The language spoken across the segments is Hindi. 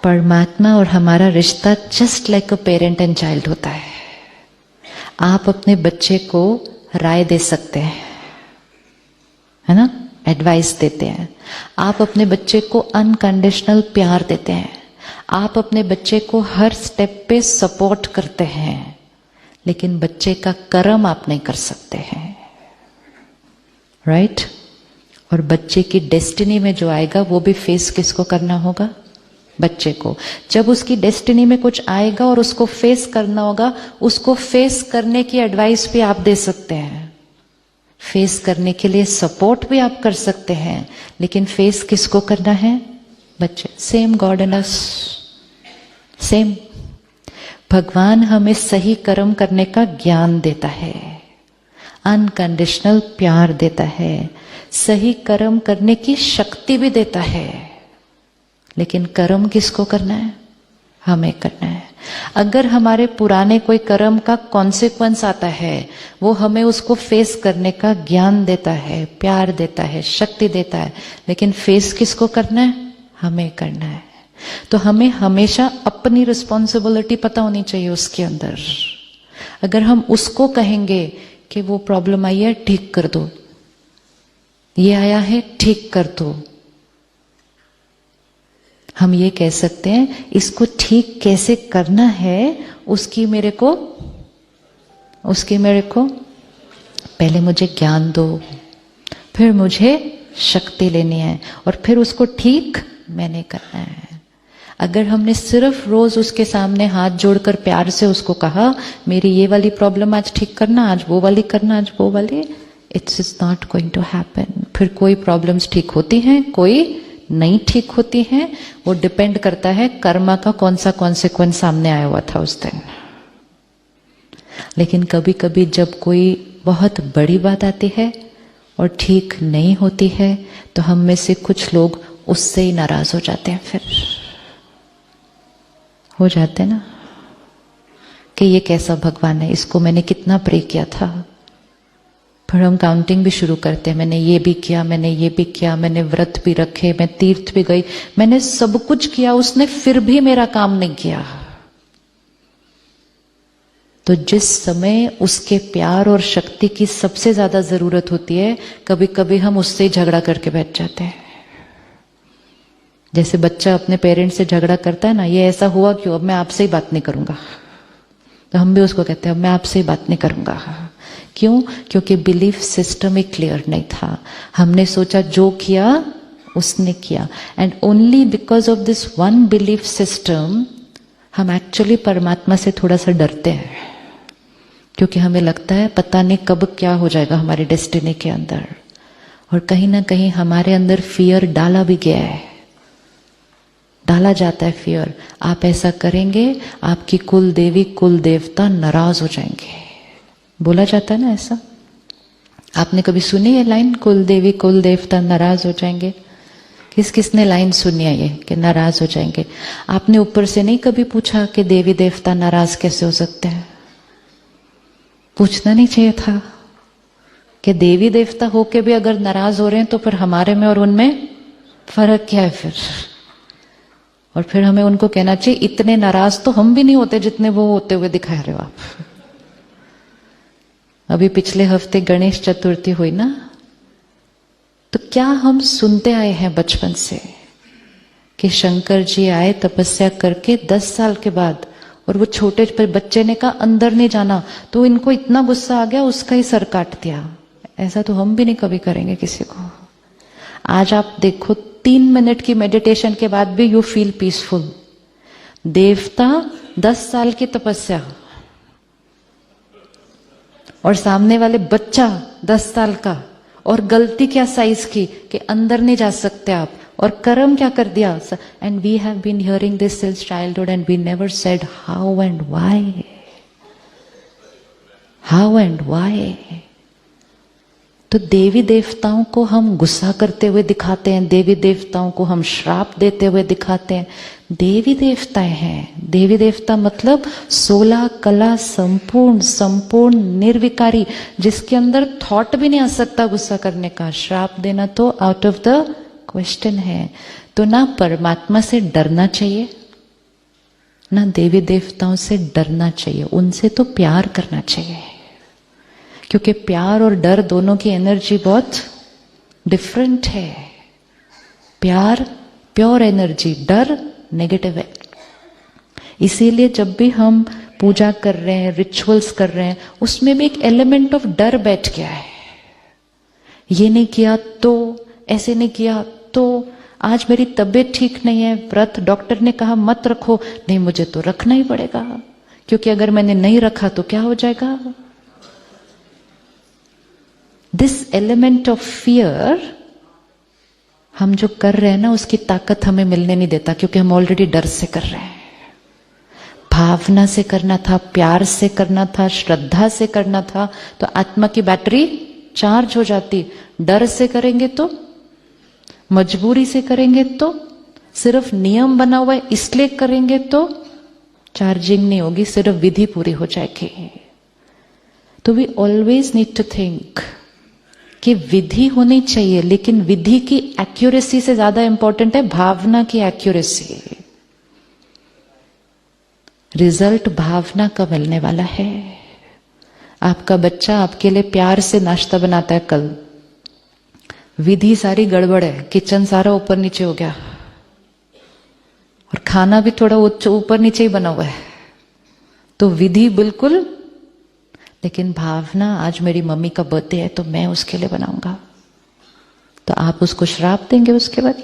परमात्मा और हमारा रिश्ता just like a parent and child होता है। आप अपने बच्चे को राय दे सकते हैं, है ना, एडवाइस देते हैं। आप अपने बच्चे को अनकंडीशनल प्यार देते हैं। आप अपने बच्चे को हर स्टेप पे सपोर्ट करते हैं, लेकिन बच्चे का कर्म आप नहीं कर सकते हैं, राइट? और बच्चे की डेस्टिनी में जो आएगा वो भी फेस किसको करना होगा? बच्चे को। जब उसकी डेस्टिनी में कुछ आएगा और उसको फेस करना होगा, उसको फेस करने की एडवाइस भी आप दे सकते हैं, फेस करने के लिए सपोर्ट भी आप कर सकते हैं, लेकिन फेस किसको करना है? बच्चे। सेम गॉड इन अस, सेम। भगवान हमें सही कर्म करने का ज्ञान देता है, अनकंडीशनल प्यार देता है, सही कर्म करने की शक्ति भी देता है, लेकिन कर्म किसको करना है? हमें करना है। अगर हमारे पुराने कोई कर्म का कॉन्सिक्वेंस आता है, वो हमें उसको फेस करने का ज्ञान देता है, प्यार देता है, शक्ति देता है, लेकिन फेस किसको करना है? हमें करना है। तो हमें हमेशा अपनी रिस्पॉन्सिबिलिटी पता होनी चाहिए उसके अंदर। अगर हम उसको कहेंगे कि वो प्रॉब्लम आई है ठीक कर दो, ये आया है ठीक कर दो, हम ये कह सकते हैं इसको ठीक कैसे करना है, उसकी मेरे को पहले मुझे ज्ञान दो, फिर मुझे शक्ति लेनी है, और फिर उसको ठीक मैंने करना है। अगर हमने सिर्फ रोज उसके सामने हाथ जोड़कर प्यार से उसको कहा मेरी ये वाली प्रॉब्लम आज ठीक करना, आज वो वाली करना, आज वो वाली, it's is not going to happen. फिर कोई प्रॉब्लम्स ठीक होती हैं, कोई नहीं ठीक होती हैं। वो डिपेंड करता है कर्मा का कौन सा कॉन्सिक्वेंस सामने आया हुआ था उस दिन। लेकिन कभी कभी जब कोई बहुत बड़ी बात आती है और ठीक नहीं होती है, तो हम में से कुछ लोग उससे ही नाराज हो जाते हैं। फिर हो जाते हैं ना कि ये कैसा भगवान है, इसको मैंने कितना प्रे किया था। फिर हम काउंटिंग भी शुरू करते हैं, मैंने ये भी किया, मैंने ये भी किया, मैंने व्रत भी रखे, मैं तीर्थ भी गई, मैंने सब कुछ किया, उसने फिर भी मेरा काम नहीं किया। तो जिस समय उसके प्यार और शक्ति की सबसे ज्यादा जरूरत होती है, कभी कभी हम उससे ही झगड़ा करके बैठ जाते हैं। जैसे बच्चा अपने पेरेंट्स से झगड़ा करता है ना, ये ऐसा हुआ क्यों, अब मैं आपसे ही बात नहीं करूंगा। तो हम भी उसको कहते हैं अब मैं आपसे ही बात नहीं करूंगा। क्यों? क्योंकि बिलीफ सिस्टम ही क्लियर नहीं था। हमने सोचा जो किया उसने किया, and only because of this one belief system हम एक्चुअली परमात्मा से थोड़ा सा डरते हैं, क्योंकि हमें लगता है पता नहीं कब क्या हो जाएगा हमारी डेस्टिनी के अंदर। और कहीं ना कहीं हमारे अंदर फियर डाला भी गया है, डाला जाता है फियर। आप ऐसा करेंगे आपकी कुल देवी कुल देवता नाराज हो जाएंगे, बोला जाता है ना ऐसा। आपने कभी सुनी है लाइन, कुल देवी कुल देवता नाराज हो जाएंगे? किस किसने लाइन सुनी है ये कि नाराज हो जाएंगे? आपने ऊपर से नहीं कभी पूछा कि देवी देवता नाराज कैसे हो सकते हैं? पूछना नहीं चाहिए था कि देवी देवता होके भी अगर नाराज हो रहे हैं तो फिर हमारे में और उनमें फर्क क्या है फिर? और फिर हमें उनको कहना चाहिए इतने नाराज तो हम भी नहीं होते जितने वो होते हुए दिखा रहे हो आप। अभी पिछले हफ्ते गणेश चतुर्थी हुई ना, तो क्या हम सुनते आए हैं बचपन से कि शंकर जी आए तपस्या करके 10 साल के बाद, और वो छोटे पर बच्चे ने कहा अंदर नहीं जाना, तो इनको इतना गुस्सा आ गया उसका ही सर काट दिया। ऐसा तो हम भी नहीं कभी करेंगे किसी को। आज आप देखो 3 मिनट की मेडिटेशन के बाद भी यू फील पीसफुल। देवता 10 साल की तपस्या, और सामने वाले बच्चा 10 साल का, और गलती क्या साइज की कि अंदर नहीं जा सकते आप, और कर्म क्या कर दिया। And we have been hearing this since childhood and we never said how and why, how and why. तो देवी देवताओं को हम गुस्सा करते हुए दिखाते हैं, देवी देवताओं को हम श्राप देते हुए दिखाते हैं। देवी देवताएं हैं, देवी देवता मतलब 16 कला संपूर्ण निर्विकारी, जिसके अंदर थॉट भी नहीं आ सकता गुस्सा करने का। श्राप देना तो आउट ऑफ द क्वेश्चन है। तो ना परमात्मा से डरना चाहिए ना देवी देवताओं से डरना चाहिए, उनसे तो प्यार करना चाहिए, क्योंकि प्यार और डर दोनों की एनर्जी बहुत डिफरेंट है। प्यार प्योर एनर्जी, डर नेगेटिव है। इसीलिए जब भी हम पूजा कर रहे हैं, रिचुअल्स कर रहे हैं, उसमें भी एक एलिमेंट ऑफ डर बैठ गया है। ये नहीं किया तो, ऐसे नहीं किया तो, आज मेरी तबीयत ठीक नहीं है, व्रत डॉक्टर ने कहा मत रखो, नहीं मुझे तो रखना ही पड़ेगा, क्योंकि अगर मैंने नहीं रखा तो क्या हो जाएगा। दिस एलिमेंट ऑफ फियर हम जो कर रहे हैं ना, उसकी ताकत हमें मिलने नहीं देता, क्योंकि हम ऑलरेडी डर से कर रहे हैं। भावना से करना था, प्यार से करना था, श्रद्धा से करना था, तो आत्मा की बैटरी चार्ज हो जाती। डर से करेंगे तो, मजबूरी से करेंगे तो, सिर्फ नियम बना हुआ है इसलिए करेंगे तो चार्जिंग नहीं होगी, सिर्फ विधि पूरी हो जाएगी। तो we always need to think कि विधि होनी चाहिए, लेकिन विधि की एक्यूरेसी से ज्यादा इंपॉर्टेंट है भावना की एक्यूरेसी। रिजल्ट भावना का मिलने वाला है। आपका बच्चा आपके लिए प्यार से नाश्ता बनाता है, कल विधि सारी गड़बड़ है, किचन सारा ऊपर नीचे हो गया और खाना भी थोड़ा ऊपर नीचे ही बना हुआ है, तो विधि बिल्कुल, लेकिन भावना आज मेरी मम्मी का बर्थडे है तो मैं उसके लिए बनाऊंगा, तो आप उसको श्राप देंगे, उसके बाद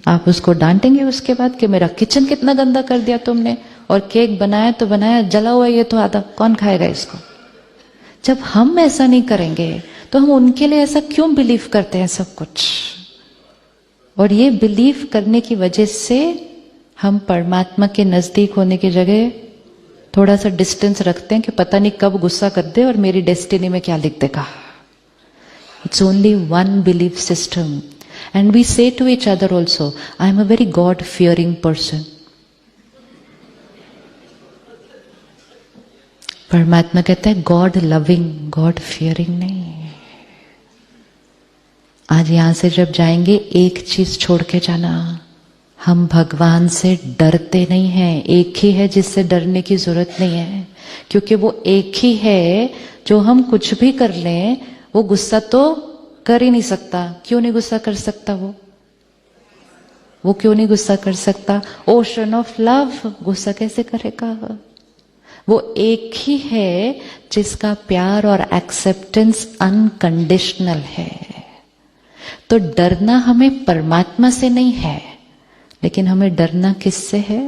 आप उसको डांटेंगे, उसके बाद कि मेरा किचन कितना गंदा कर दिया तुमने, और केक बनाया तो बनाया, जला हुआ ये तो आधा, कौन खाएगा इसको। जब हम ऐसा नहीं करेंगे तो हम उनके लिए ऐसा क्यों बिलीव करते हैं सब कुछ। और ये बिलीव करने की वजह से हम परमात्मा के नजदीक होने की जगह थोड़ा सा डिस्टेंस रखते हैं कि पता नहीं कब गुस्सा कर दे और मेरी डेस्टिनी में क्या लिख देगा। It's only one belief system and we say to each other also, I am a very God fearing person. परमात्मा कहता है गॉड लविंग, गॉड फियरिंग नहीं। आज यहां से जब जाएंगे एक चीज छोड़ के जाना, हम भगवान से डरते नहीं हैं। एक ही है जिससे डरने की जरूरत नहीं है, क्योंकि वो एक ही है जो हम कुछ भी कर लें वो गुस्सा तो कर ही नहीं सकता। क्यों नहीं गुस्सा कर सकता वो क्यों नहीं गुस्सा कर सकता? ओशन ऑफ लव, गुस्सा कैसे करेगा? वो एक ही है जिसका प्यार और एक्सेप्टेंस अनकंडीशनल है। तो डरना हमें परमात्मा से नहीं है, लेकिन हमें डरना किससे है?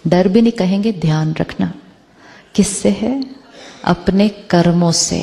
डर भी नहीं कहेंगे, ध्यान रखना किससे है? अपने कर्मों से।